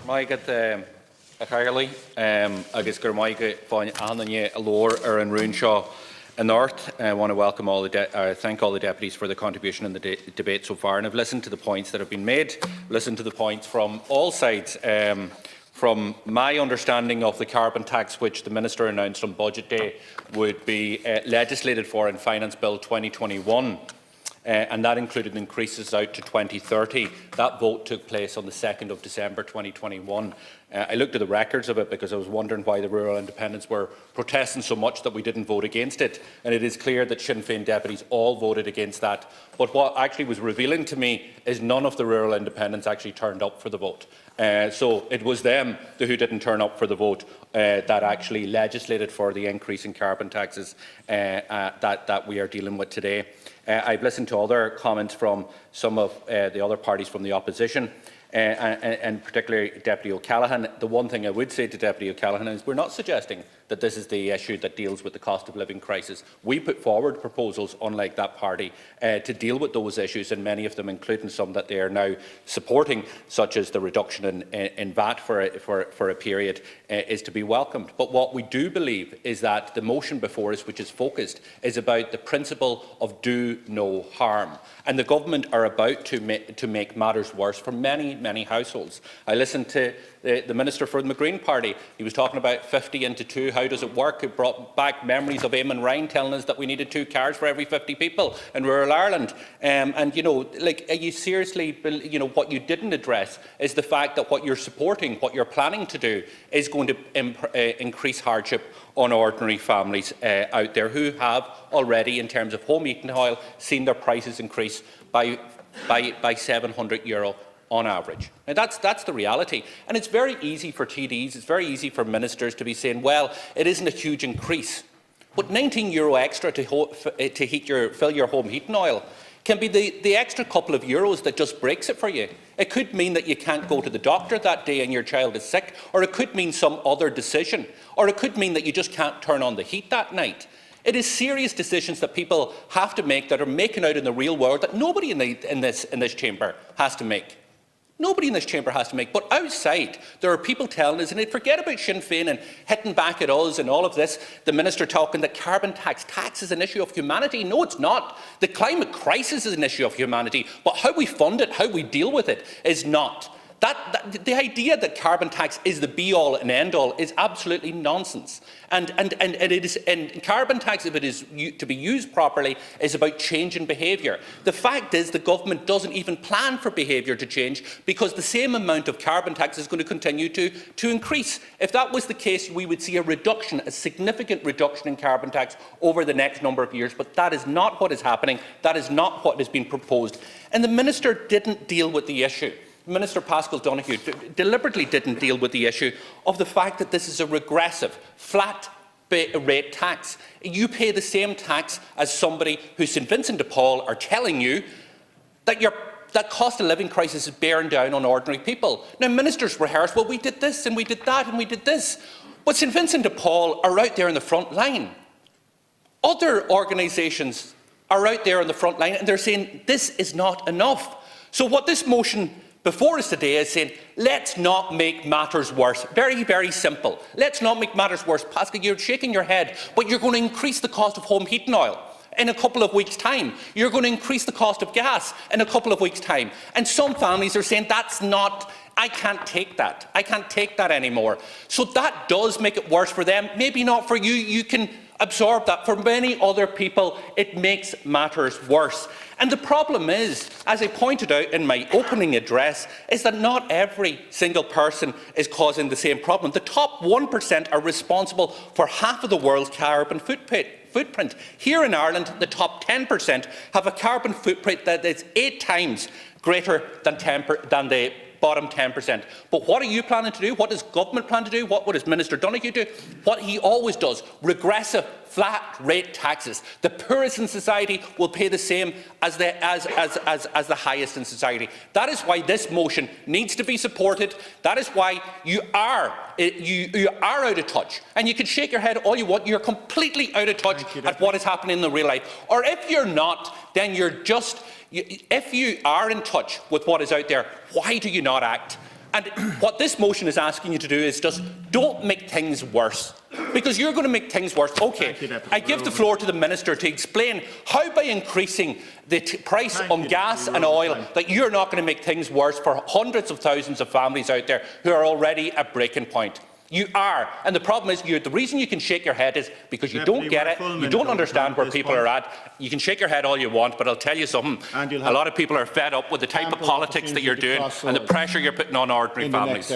Maigat Carly, agus gur maigat fáin ananye alor an Runeshaw in North. I want to welcome all the thank all the deputies for the contribution in the debate so far, and I've listened to the points that have been made, listened to the points from all sides. From my understanding of the carbon tax, which the Minister announced on Budget Day would be legislated for in Finance Bill 2021, and that included increases out to 2030. That vote took place on the 2nd of December 2021. I looked at the records of it because I was wondering why the rural independents were protesting so much that we didn't vote against it. And it is clear that Sinn Féin deputies all voted against that. But what actually was revealing to me is none of the rural independents actually turned up for the vote. So it was them who didn't turn up for the vote that actually legislated for the increase in carbon taxes that we are dealing with today. I've listened to other comments from some of the other parties from the opposition. And particularly Deputy O'Callaghan. The one thing I would say to Deputy O'Callaghan is we're not suggesting that this is the issue that deals with the cost of living crisis. We put forward proposals, unlike that party, to deal with those issues, and many of them, including some that they are now supporting, such as the reduction in VAT for a period, is to be welcomed. But what we do believe is that the motion before us, which is focused, is about the principle of do no harm. And the government are about to make matters worse for many households. I listened to the Minister for the Green Party. He was talking about 50 into 2. How does it work? It brought back memories of Eamon Ryan telling us that we needed 2 cars for every 50 people in rural Ireland. And you seriously, what you didn't address is the fact that what you're supporting, what you're planning to do, is going to increase hardship on ordinary families out there who have already, in terms of home heating oil, seen their prices increase by €700 on average. Now that's the reality. And it's very easy for TDs, it's very easy for ministers to be saying, well, it isn't a huge increase. But €19 extra to fill your home heating oil can be the extra couple of euros that just breaks it for you. It could mean that you can't go to the doctor that day and your child is sick, or it could mean some other decision, or it could mean that you just can't turn on the heat that night. It is serious decisions that people have to make, that are making out in the real world, that nobody in this chamber has to make. Nobody in this chamber has to make. But outside, there are people telling us, and they forget about Sinn Féin and hitting back at us and all of this, the Minister talking that carbon tax is an issue of humanity. No, it's not. The climate crisis is an issue of humanity, but how we fund it, how we deal with it, is not. The idea that carbon tax is the be-all and end-all is absolutely nonsense. And carbon tax, if it is to be used properly, is about change in behaviour. The fact is the government doesn't even plan for behaviour to change, because the same amount of carbon tax is going to continue to increase. If that was the case, we would see a significant reduction in carbon tax over the next number of years. But that is not what is happening. That is not what has been proposed. And the Minister didn't deal with the issue. Minister Pearse Doherty deliberately didn't deal with the issue of the fact that this is a regressive, flat rate tax. You pay the same tax as somebody who St Vincent de Paul are telling you that cost of living crisis is bearing down on ordinary people. Now, ministers rehearse, well, we did this and we did that and we did this. But St Vincent de Paul are out there in the front line. Other organisations are out there in the front line and they're saying this is not enough. So what this motion before us today is saying, let's not make matters worse. Very, very simple. Let's not make matters worse. Pascal, you're shaking your head, but you're going to increase the cost of home heating oil in a couple of weeks' time. You're going to increase the cost of gas in a couple of weeks' time. And some families are saying, I can't take that. I can't take that anymore. So that does make it worse for them. Maybe not for you. You can absorb that. For many other people, it makes matters worse. And the problem is, as I pointed out in my opening address, is that not every single person is causing the same problem. The top 1% are responsible for half of the world's carbon footprint. Here in Ireland, the top 10% have a carbon footprint that is 8 times greater than the bottom 10%. But what are you planning to do? What does government plan to do? What does Minister Donoghue do? What he always does, regressive, flat rate taxes. The poorest in society will pay the same as the highest in society. That is why this motion needs to be supported. That is why you are out of touch. And you can shake your head all you want. You're completely out of touch at what is happening in the real life. Or if you're not, then if you are in touch with what is out there, why do you not act? And what this motion is asking you to do is just don't make things worse, because you're going to make things worse. Okay, I give the floor to the Minister to explain how, by increasing the price on gas and oil, that you're not going to make things worse for hundreds of thousands of families out there who are already at breaking point. You are, and the problem is, the reason you can shake your head is because you don't get it, you don't understand where people are at. You can shake your head all you want, but I'll tell you something, a lot of people are fed up with the type of politics that you're doing and the pressure you're putting on ordinary families.